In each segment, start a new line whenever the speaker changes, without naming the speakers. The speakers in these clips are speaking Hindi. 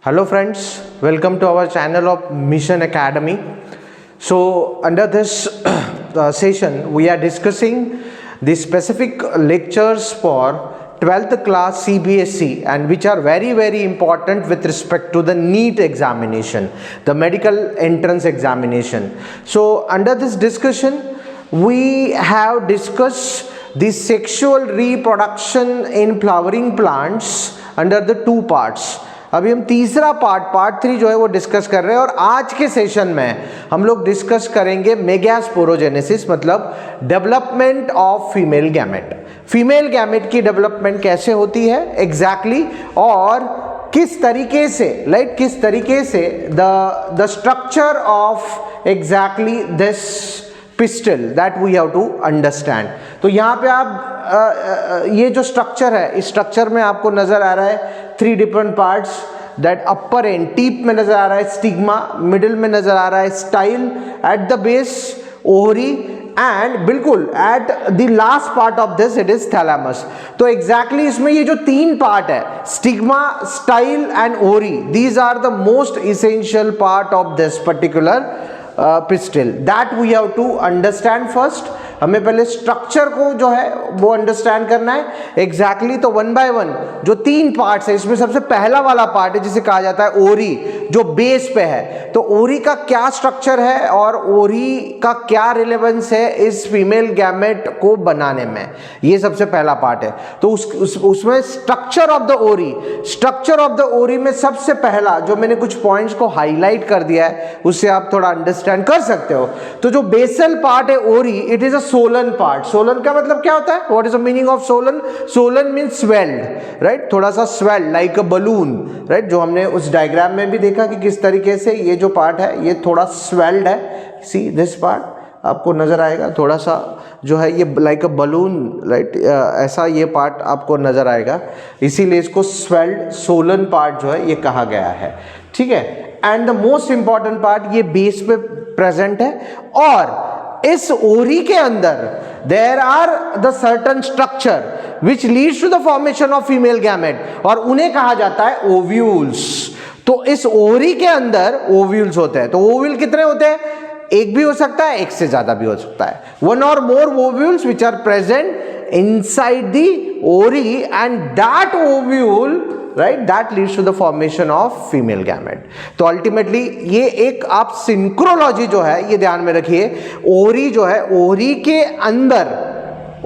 Hello friends, welcome to our channel of Mission Academy. So under this session we are discussing the specific lectures for 12th class CBSE and which are very important with respect to the NEET examination, the medical entrance examination. So under this discussion we have discussed the sexual reproduction in flowering plants under the two parts. अभी हम तीसरा पार्ट 3 जो है वो डिस्कस कर रहे हैं और आज के सेशन में हम लोग डिस्कस करेंगे मेगास्पोरोजेनेसिस, मतलब development of female gamete. Female gamete की डेवलपमेंट कैसे होती है एग्जैक्टली और किस तरीके से किस तरीके से the structure of exactly this pistil that we have to understand. तो यहाँ पे आप ये जो स्ट्रक्चर है, इस स्ट्रक्चर में आपको नजर आ रहा है 3 different parts, that upper and tip में नजर आ रहा है स्टिग्मा, मिडिल में नजर आ रहा है style, at the base ovary and बिल्कुल at the last part of this it is thalamus. तो एग्जैक्टली इसमें ये जो 3 पार्ट है stigma, style and ovary, these are the most essential part of this particular pistil that we have to understand first. हमें पहले स्ट्रक्चर को जो है वो अंडरस्टैंड करना है एग्जैक्टली। तो 1 बाय 1 जो 3 पार्ट्स है, इसमें सबसे पहला वाला पार्ट है जिसे कहा जाता है ओरी, जो बेस पे है। तो ओरी का क्या स्ट्रक्चर है और ओरी का क्या रिलेवेंस है इस फीमेल गैमेट को बनाने में, ये सबसे पहला पार्ट है। तो उसमें स्ट्रक्चर ऑफ द ओरी, स्ट्रक्चर ऑफ द ओरी में सबसे पहला जो मैंने कुछ पॉइंट्स को हाईलाइट कर दिया है उससे आप थोड़ा अंडरस्टैंड कर सकते हो। तो जो बेसल पार्ट है ओरी, it is a Solan part. Solan का मतलब क्या होता है? What is the meaning of Solan? Solan means swelled, right, थोड़ा सा swelled like a balloon, right, जो हमने उस डायग्राम में भी देखा कि किस तरीके से ये जो पार्ट है ये थोड़ा स्वेल्ड है। सी दिस पार्ट आपको नजर आएगा, थोड़ा सा जो है ये लाइक अ बलून, राइट, ऐसा ये पार्ट आपको नजर आएगा, इसीलिए इसको स्वेल्ड सोलन पार्ट जो है ये कहा गया है, ठीक है। And the most important part ये बेस पे प्रेजेंट है और इस ओरी के अंदर there are the certain structure which leads to the formation of female gamete और उन्हें कहा जाता है ओव्यूल्स। तो इस ओरी के अंदर ओव्यूल्स होते हैं। तो ओव्यूल कितने होते हैं? एक भी हो सकता है, एक से ज्यादा भी हो सकता है। 1 or more ovules which are present inside the ovary and that ovule, right, that leads to the formation of female gamete. तो अल्टीमेटली ये एक आप सिंक्रोलॉजी जो है ये ध्यान में रखिए। ओरी जो है, ओरी के अंदर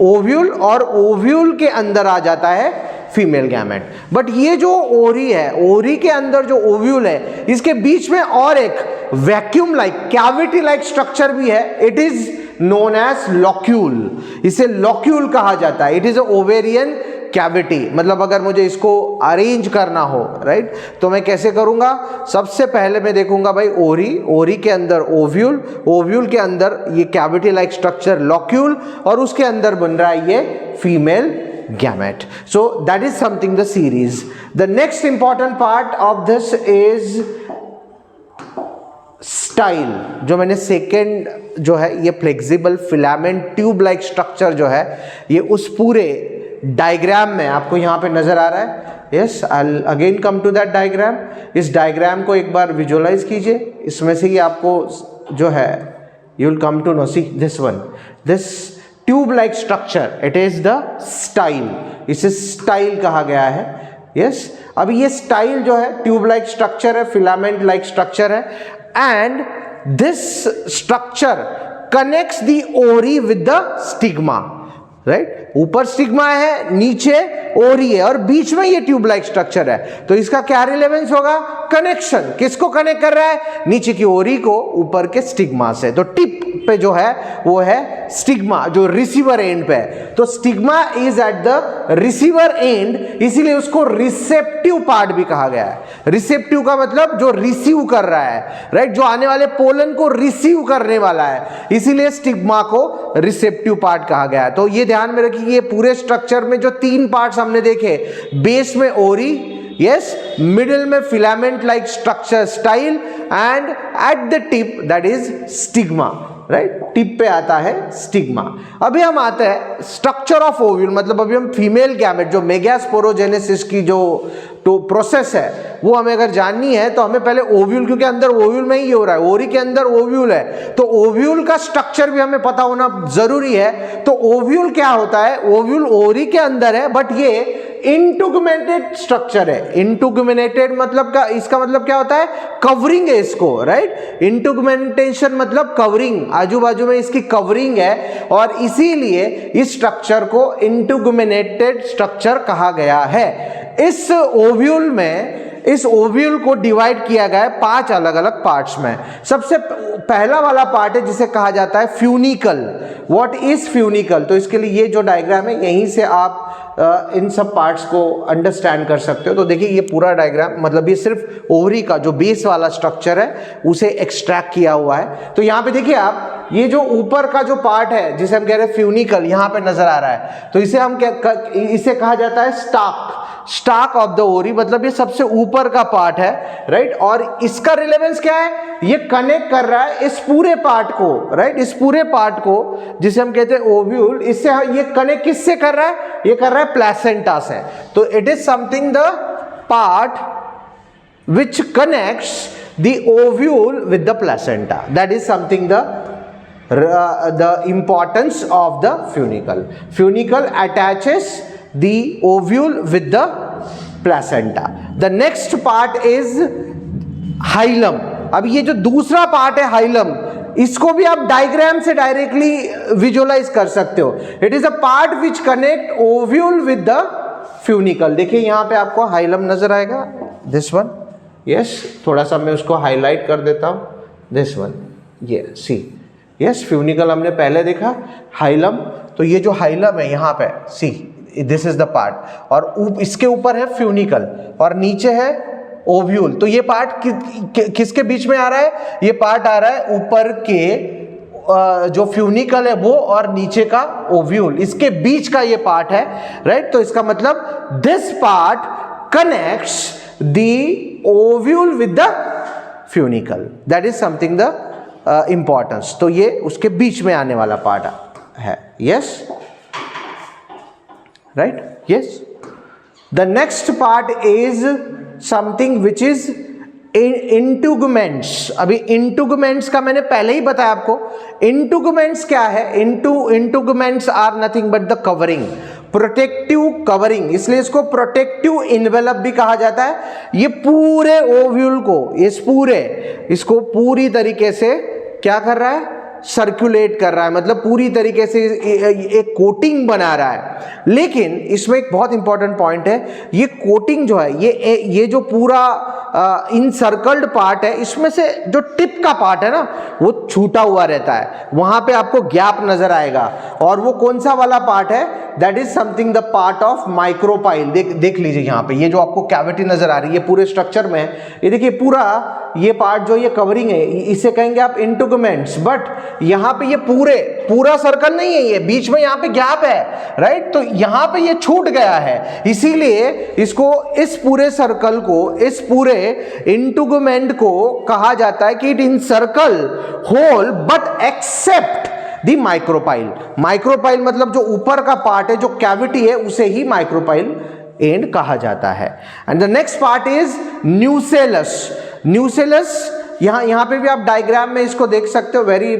ओव्यूल और ओव्यूल के अंदर आ जाता है फीमेल गैमेट। बट ये जो ओरी है, ओरी के अंदर जो ओव्यूल है, इसके बीच में और एक vacuum like cavity like structure भी है। It is known as locule, इसे लॉक्यूल कहा जाता है। It is a ovarian cavity, मतलब अगर मुझे इसको अरेंज करना हो, राइट, तो मैं कैसे करूंगा? सबसे पहले मैं देखूंगा भाई ओरी, ओरी के अंदर ओव्यूल, ओव्यूल के अंदर ये कैविटी लाइक स्ट्रक्चर लॉक्यूल और उसके अंदर बन रहा है ये female gamete. So that is something the series. The next important part of this is style, जो मैंने सेकेंड जो है ये flexible filament tube like structure जो है ये उस पूरे डायग्राम में आपको यहाँ पे नजर आ रहा है। Yes, I again come to that diagram. इस डायग्राम को एक बार विजुअलाइज कीजिए। इसमें से ही आपको जो है you will come to know, see this one, this tube like structure, it is the style, इसे स्टाइल कहा गया है। यस, अब ये स्टाइल जो है ट्यूब लाइक स्ट्रक्चर है, फिलामेंट लाइक स्ट्रक्चर है and this structure connects the ovary with the stigma, right, ऊपर स्टिग्मा है, नीचे ओरी है और बीच में ये ट्यूब लाइक स्ट्रक्चर है। तो इसका क्या रिलेवेंस होगा? कनेक्शन किसको कनेक्ट कर रहा है? नीचे की ओरी को ऊपर के स्टिग्मा से। तो टिप पे जो है वो है स्टिग्मा, जो रिसीवर एंड पे है। तो stigma is at the receiver and, इसीलिए उसको रिसेप्टिव पार्ट भी कहा गया है। रिसेप्टिव का मतलब जो रिसीव कर रहा है, राइट, जो आने वाले पोलन को रिसीव करने वाला है, इसीलिए स्टिग्मा को रिसेप्टिव पार्ट कहा गया है। तो ये ध्यान में रखिए, ये पूरे स्ट्रक्चर में जो 3 पार्ट्स हमने देखे, बेस में ओरी, यस, मिडिल में filament like structure style and at the tip that is stigma, right, tip पे आता है स्टिग्मा। अभी हम आते हैं स्ट्रक्चर ऑफ ओव्यूल, मतलब अभी हम फीमेल गैमेट जो मेगास्पोरोजेनेसिस की जो तो प्रोसेस है वो हमें अगर जाननी है तो हमें पहले ओव्यूल, क्योंकि अंदर ओव्यूल में ही हो रहा है, ओरी के अंदर ओव्यूल है, तो ओव्यूल का स्ट्रक्चर भी हमें पता होना जरूरी है। तो ओव्यूल क्या होता है, ओव्यूल ओरी के अंदर है बट ये इंटुगमेंटेड स्ट्रक्चर है। इंटुगमेंटेड मतलब का इसका मतलब क्या होता है, कवरिंग है इसको, राइट। इंटुगमेंटेशन मतलब कवरिंग, आजू बाजू में इसकी कवरिंग है और इसीलिए इस स्ट्रक्चर को इंटुगमेंटेड स्ट्रक्चर कहा गया है। इस ओव्यूल में, इस ओव्यूल को डिवाइड किया गया है 5 अलग अलग पार्ट्स में। सबसे पहला वाला पार्ट है जिसे कहा जाता है फ्यूनिकल। व्हाट इज फ्यूनिकल, तो इसके लिए ये जो डायग्राम है यहीं से आप इन सब पार्ट्स को अंडरस्टैंड कर सकते हो। तो देखिए ये पूरा डायग्राम, मतलब ये सिर्फ ओवरी का जो बेस वाला स्ट्रक्चर है उसे एक्सट्रैक्ट किया हुआ है। तो यहाँ पे देखिए आप, ये जो ऊपर का जो पार्ट है जिसे हम कह रहे हैं फ्यूनिकल, यहाँ पे नजर आ रहा है, तो इसे हम इसे कहा जाता है स्टाक, स्टाक ऑफ द ओरी, मतलब ये सबसे ऊपर का पार्ट है, राइट। और इसका रिलेवेंस क्या है, ये कनेक्ट कर रहा है इस पूरे पार्ट को, राइट, इस पूरे पार्ट को जिसे हम कहते हैं ओव्यूल, इससे ये कनेक्ट किससे कर रहा है, ये कर रहा है प्लेसेंटा से। तो it is something the part which connects the ovule with the placenta. That is something the importance of the funicle. Funicle attaches the ovule with the placenta. The next part is hilum. अब ये जो दूसरा पार्ट है हाइलम, इसको भी आप डायग्राम से डायरेक्टली विजुअलाइज कर सकते हो। It is a part which connect ovule with the funicle. देखिए यहां पे आपको हाइलम नजर आएगा, दिस वन, यस, थोड़ा सा मैं उसको हाईलाइट कर देता हूं, दिस वन, ये सी, यस, फ्यूनिकल हमने पहले देखा, हाइलम, तो ये जो हाइलम है यहाँ पे सी, दिस इज द पार्ट, और इसके ऊपर है फ्यूनिकल और नीचे है ओव्यूल। तो ये पार्ट किसके बीच में आ रहा है, ये पार्ट आ रहा है ऊपर के जो फ्यूनिकल है वो और नीचे का ओव्यूल, इसके बीच का ये पार्ट है, राइट। तो इसका मतलब this part connects the ovule with the funicle, that is something the importance. तो ये उसके बीच में आने वाला पार्ट है, yes, right, yes. The next part is something which is integuments. अभी इंटुगमेंट्स का मैंने पहले ही बताया आपको। इंटुगमेंट्स क्या है, integuments are nothing but the covering, protective covering, इसलिए इसको प्रोटेक्टिव इन्वेलप भी कहा जाता है। ये पूरे ओव्यूल को, इसको पूरी तरीके से क्या कर रहा है, सर्कुलेट कर रहा है, मतलब पूरी तरीके से एक कोटिंग बना रहा है। लेकिन इसमें एक बहुत इंपॉर्टेंट पॉइंट है, ये कोटिंग जो है, ये जो पूरा इनसर्कल्ड पार्ट है, इसमें से जो टिप का पार्ट है ना वो छूटा हुआ रहता है, वहां पे आपको गैप नजर आएगा। और वो कौन सा वाला पार्ट है, that is something the part of micropyle. देख लीजिए यहाँ पे, ये जो आपको कैविटी नजर आ रही है पूरे स्ट्रक्चर में, ये देखिए पूरा ये पार्ट जो ये कवरिंग है, इसे कहेंगे आप इंटुगमेंट्स। बट यहाँ पे ये पूरा सर्कल नहीं है, ये बीच में यहाँ पे गैप है, राइट। तो यहाँ पे ये छूट गया है, इसीलिए इसको, इस पूरे सर्कल को, इस पूरे इंटुगमेंट को कहा जाता है कि it encircle whole but except the micropyle. Micropyle मतलब जो ऊपर का पार्ट है, जो कैविटी है, उसे ही माइक्रोपाइल एंड कहा जाता है। And the next part is nucellus. Nucellus यहाँ पे भी आप डायग्राम में इसको देख सकते हो, वेरी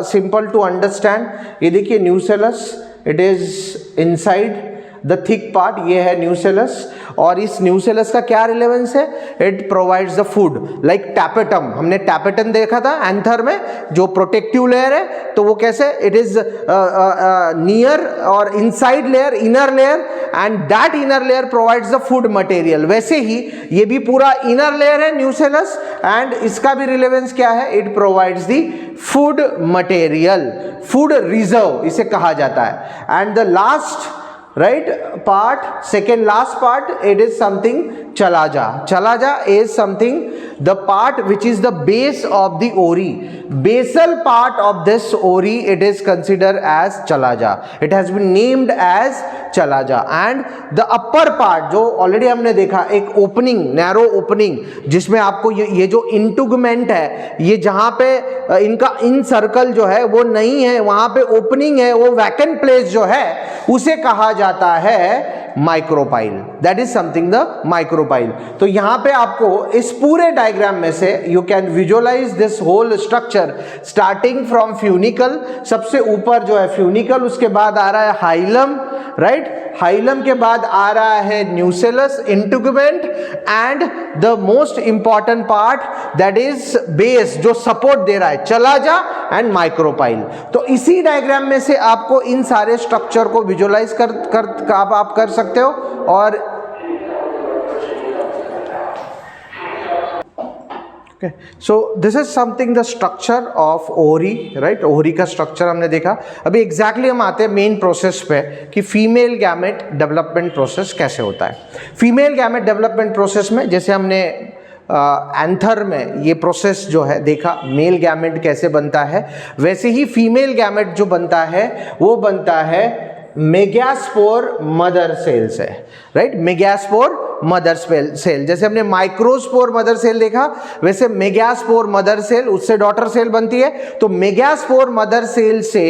सिंपल टू अंडरस्टैंड। ये देखिए nucellus, it is inside the thick part, ये है न्यूसेलस। और इस न्यूसेलस का क्या रिलेवेंस है, it provides the food like tapetum. हमने टैपेटम देखा था एंथर में, जो प्रोटेक्टिव लेयर है, तो वो कैसे, इट इज नियर और inside layer, inner layer, and that inner layer provides the food material. वैसे ही ये भी पूरा इनर लेयर है न्यूसेलस, एंड इसका भी रिलेवेंस क्या है, it provides the food material, food reserve इसे कहा जाता है। And the last right part, second last part, it is something chalaja. Chalaja is something, the part which is the base of the ori, basal part of this ori, it is considered as chalaja. It has been named as chalaja. And the upper part जो already हमने देखा, एक opening, narrow opening, जिसमें आपको ये जो इंटुगमेंट है, ये जहाँ पे इनका इन सर्कल जो है वो नहीं है, वहाँ पे ओपनिंग है, वो वैकेंट प्लेस जो है उसे कहा जाता है micropyle, that is something the micropyle. तो यहां पे आपको इस पूरे डायग्राम में से you can visualise this whole structure starting from funicle, सबसे ऊपर जो है फ्यूनिकल, उसके बाद आ रहा है हाइलम, राइट, हाइलम के बाद आ रहा है nucellus, integument and the most important part that is base जो सपोर्ट दे रहा है, चलाजा एंड माइक्रोपाइल। तो इसी डायग्राम में से आपको इन सारे स्ट्रक्चर को विजुअलाइज आप कर सकते हो। और so this is something the structure of ovary, right, ovary का स्ट्रक्चर हमने देखा। अभी एग्जैक्टली हम आते हैं मेन प्रोसेस पे कि फीमेल गैमेट डेवलपमेंट प्रोसेस कैसे होता है। फीमेल गैमेट डेवलपमेंट प्रोसेस में जैसे हमने एंथर में ये प्रोसेस जो है देखा, मेल गैमेट कैसे बनता है, वैसे ही फीमेल गैमेट जो बनता है वो बनता है मेगास्पोर मदर सेल से, राइट, मेगास्पोर मदर सेल। जैसे हमने माइक्रोस्पोर मदर सेल देखा, वैसे मेगास्पोर मदर सेल, उससे डॉटर सेल बनती है। तो मेगास्पोर मदर सेल से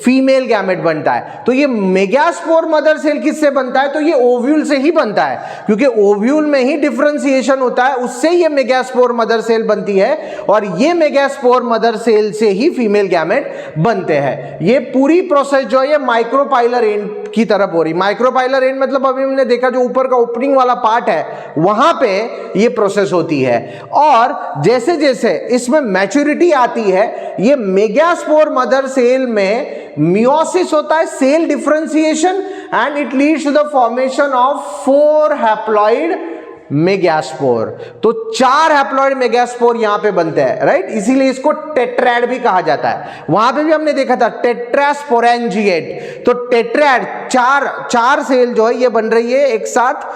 फीमेल गैमेट बनता है। तो ये मेगास्पोर मदर सेल किससे बनता है? तो ये ओव्यूल से ही बनता है, क्योंकि ओव्यूल में ही डिफरेंशिएशन होता है, उससे ये मेगास्पोर मदर सेल बनती है और ये मेगास्पोर मदर सेल से ही फीमेल गैमेट बनते हैं। ये पूरी प्रोसेस जो है ये माइक्रोपाइलर एंड की तरफ हो रही। माइक्रोपाइलर एंड मतलब अभी हमने देखा जो ऊपर का ओपनिंग वाला पार्ट है वहां पे ये प्रोसेस होती है। और जैसे जैसे इसमें मैच्योरिटी आती है, ये मेगास्पोर मदर सेल में मियोसिस होता है, cell differentiation, and it leads to the formation of 4 haploid megaspore. तो 4 हैप्लॉइड मेगास्पोर यहां पे बनते हैं, राइट, इसीलिए इसको टेट्रैड भी कहा जाता है। वहां पे भी हमने देखा था टेट्रास्पोरेंजिएट। तो टेट्रैड, चार सेल जो है ये बन रही है एक साथ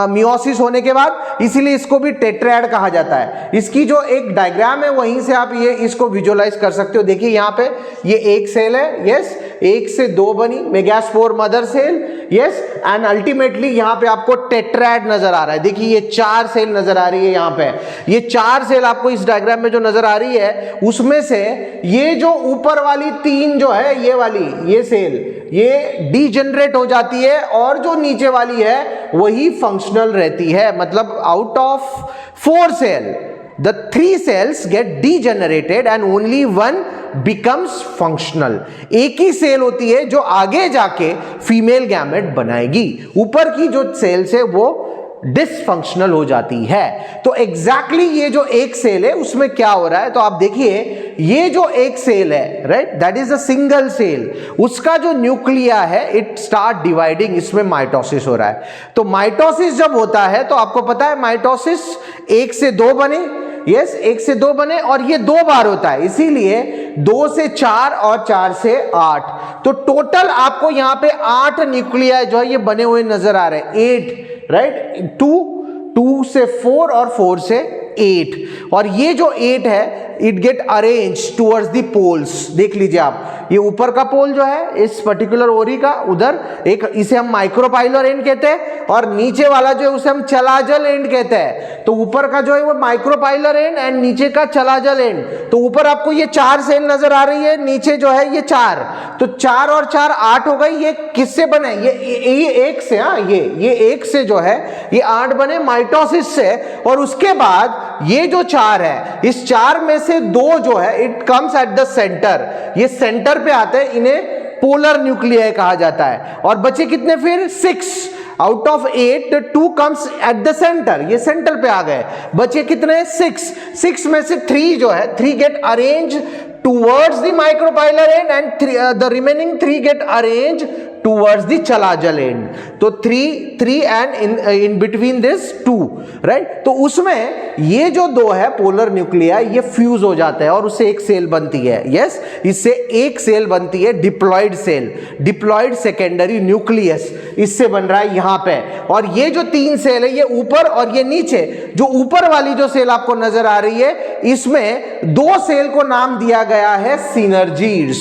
मियोसिस होने के बाद, इसीलिए इसको भी टेट्रैड कहा जाता है। इसकी जो एक डायग्राम है वहीं से आप ये इसको विजुअलाइज कर सकते हो। देखिए यहां पे ये एक सेल है, यस, 1 से 2 बनी megaspore mother cell, yes, and ultimately यहां पे आपको टेट्रैड नजर आ रहा है। देखिए ये 4 सेल नजर आ रही है यहां पे, ये 4 सेल आपको इस डायग्राम में जो नजर आ रही है उसमें से ये जो ऊपर वाली 3 जो है ये वाली, ये सेल ये डीजेनरेट हो जाती है और जो नीचे वाली है वही फंक्शनल रहती है। मतलब out of 4 cell the 3 cells get degenerated and only 1 becomes functional। एक ही सेल होती है जो आगे जाके फीमेल गैमेट बनाएगी, ऊपर की जो सेल्स है वो डिसफंक्शनल हो जाती है। तो एग्जैक्टली ये जो एक सेल है उसमें क्या हो रहा है, तो आप देखिए ये जो एक सेल है, right, that is a single cell, उसका जो न्यूक्लिया है इट स्टार्ट डिवाइडिंग, इसमें माइटोसिस हो रहा है। तो माइटोसिस जब होता है तो आपको पता है माइटोसिस 1 से 2 बने, यस, 1 से 2 बने और ये 2 बार होता है, इसीलिए 2 से 4 और 4 से 8। तो टोटल आपको यहां पे 8 न्यूक्लिया जो है ये बने हुए नजर आ रहे हैं, 8, राइट, 2 से 4 और 4 से 8। और ये जो 8 है it get arrange towards the poles. देख लीजिए आप, ये ऊपर का पोल जो है इस पर्टिकुलर ओरी का, उधर एक, इसे हम माइक्रोपाइलर एंड कहते हैं, और नीचे वाला जो है उसे हम चलाजल एंड कहते हैं। तो ऊपर का जो है वो माइक्रोपाइलर एंड एंड नीचे का चलाजल एंड। तो ऊपर आपको ये 4 सेल नजर आ रही है, नीचे जो है ये 4, तो 4 और 4 8 हो गई। ये किससे बने? ये एक से, हाँ, ये एक से जो है ये 8 बने माइटोसिस से। और उसके बाद ये जो 4 है, इस 4 में से 2 जो है it comes at the centre, ये सेंटर पे आते हैं, इन्हें पोलर न्यूक्लियाई कहा जाता है। और बचे कितने फिर? 6 out of 8, 2 comes at the centre, ये सेंटर पे आ गए। बचे कितने? 6 में से 3 जो है 3 get arrange towards the micropylar end and the remaining 3 get arranged towards the chalajal end। तो 3 and in between this 2, right? तो उसमें ये जो 2 है पोलर न्यूक्लिया, ये फ्यूज हो जाता है और उससे एक सेल बनती है, यस, इससे एक सेल बनती है diploid cell, diploid secondary nucleus, इससे बन रहा है यहां पे। और ये जो 3 सेल है ये ऊपर और ये नीचे, जो ऊपर वाली जो सेल आपको नजर आ रही है इसमें 2 सेल को नाम दिया गया है सिनर्जीड्स।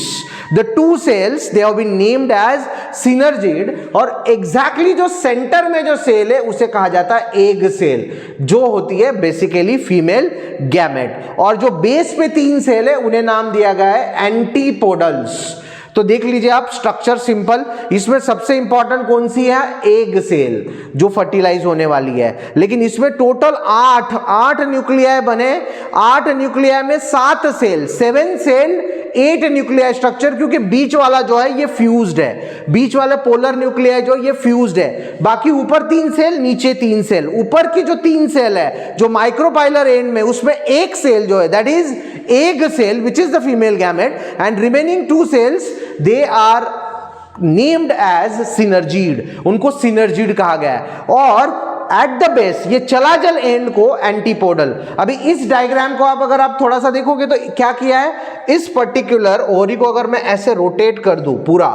The 2 cells they have been named as synergid। और एग्जैक्टली जो सेंटर में जो सेल है उसे कहा जाता है एग सेल, जो होती है बेसिकली फीमेल गैमेट। और जो बेस पे 3 सेल है उन्हें नाम दिया गया है एंटीपोडल्स। तो देख लीजिए आप स्ट्रक्चर सिंपल, इसमें सबसे इंपॉर्टेंट कौन सी है, एग सेल जो फर्टिलाइज होने वाली है, लेकिन इसमें टोटल 8 न्यूक्लियाई बने, 8 न्यूक्लियाई में 7 सेल, 7 सेल 8 न्यूक्लियाई स्ट्रक्चर, क्योंकि बीच वाला जो है ये फ्यूज्ड है, बीच वाला पोलर न्यूक्लियाई जो ये फ्यूज्ड है, बाकी ऊपर 3 सेल नीचे 3 सेल, ऊपर की जो 3 सेल है जो माइक्रोपाइलर एंड में उसमें एक सेल जो है that is egg cell which is the female gamete, and remaining 2 cells they are named as synergid, उनको सिनर्जीड कहा गया है। और एट द बेस ये चलाजल एंड को एंटीपोडल। अभी इस डायग्राम को आप अगर आप थोड़ा सा देखोगे तो क्या किया है, इस पर्टिकुलर ओरी को अगर मैं ऐसे रोटेट कर दूं पूरा,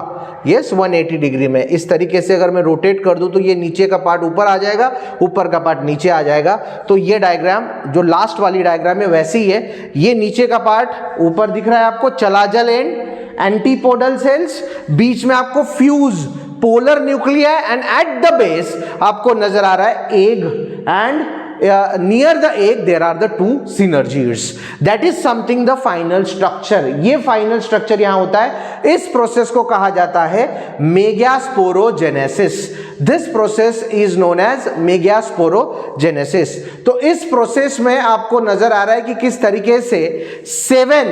यस 180 डिग्री में इस तरीके से अगर मैं रोटेट कर दूं तो ये नीचे का पार्ट ऊपर आ जाएगा, ऊपर का पार्ट नीचे आ जाएगा। तो ये डायग्राम जो लास्ट वाली डायग्राम है वैसी ही है, ये नीचे का पार्ट ऊपर दिख रहा है आपको चलाजल एंड, एंटीपोडल सेल्स, बीच में आपको fused polar nuclei, and at the base आपको नजर आ रहा है egg, and near the egg there are the 2 synergids, that is something the final structure. ये फाइनल स्ट्रक्चर यहां होता है, इस प्रोसेस को कहा जाता है megasporogenesis. This process is known as megasporogenesis. तो इस प्रोसेस में आपको नजर आ रहा है कि किस तरीके से 7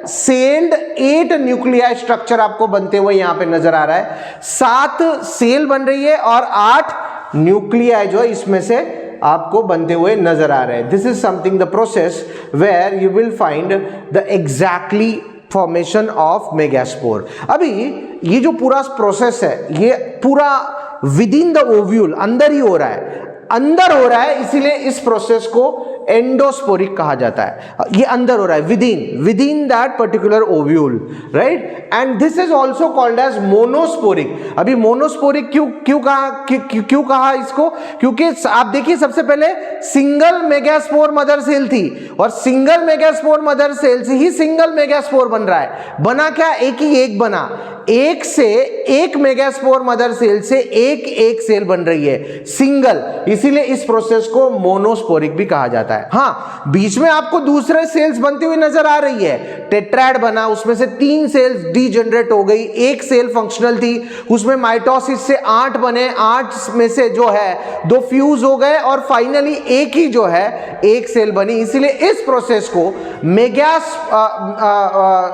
सेल्ड 8 न्यूक्लियाई स्ट्रक्चर आपको बनते हुए यहां पे नजर आ रहा है, 7 सेल बन रही है और 8 न्यूक्लियाई जो है इसमें से आपको बनते हुए नजर आ रहे हैं। This is something the process where you will find the exactly formation of megaspore. अभी ये जो पूरा प्रोसेस है ये पूरा विद इन द ओव्यूल, अंदर ही हो रहा है, अंदर हो रहा है, इसीलिए इस प्रोसेस को एंडोस्पोरिक कहा जाता है। ये अंदर हो रहा है, within that particular ovule, right, and this is also called as monosporic. अभी मोनोस्पोरिक क्यों कहा इसको, क्योंकि आप देखिए सबसे पहले सिंगल मेगास्पोर मदर सेल थी, और सिंगल मेगास्पोर मदर सेल से ही सिंगल मेगास्पोर बन रहा है। बना क्या, एक ही एक बना, एक से एक मेगास्पोर मदर सेल से एक सेल बन रही है सिंगल, इसीलिए इस प्रोसेस को मोनोस्पोरिक भी कहा जाता है। हाँ, बीच में आपको दूसरे सेल्स बनती हुई नजर आ रही है, टेट्राड बना, उसमें से 3 सेल्स डीजनरेट हो गई, एक सेल फंक्शनल थी, उसमें माइटोसिस से 8 बने, 8 में से जो है 2 फ्यूज हो गए और फाइनली एक ही जो है एक सेल बनी, इसीलिए इस प्रोसेस को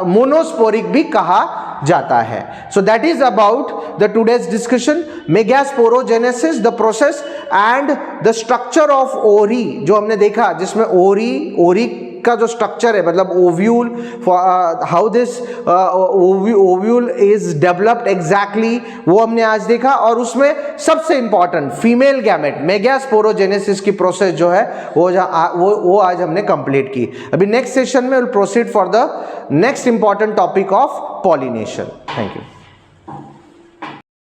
मोनोस्पोरिक भी कहा जाता है। So that is about the today's discussion, megasporogenesis, the process and the structure of ovary, जो हमने देखा जिसमें ओरी का जो स्ट्रक्चर है, मतलब ovule, how this ovule is developed exactly, वो हमने आज देखा। और उसमें सबसे इंपॉर्टेंट फीमेल गैमेट मेगास्पोरोजेनेसिस की प्रोसेस जो है वो आज हमने कंप्लीट की। अभी नेक्स्ट सेशन में will proceed for the next important topic of pollination. Thank you.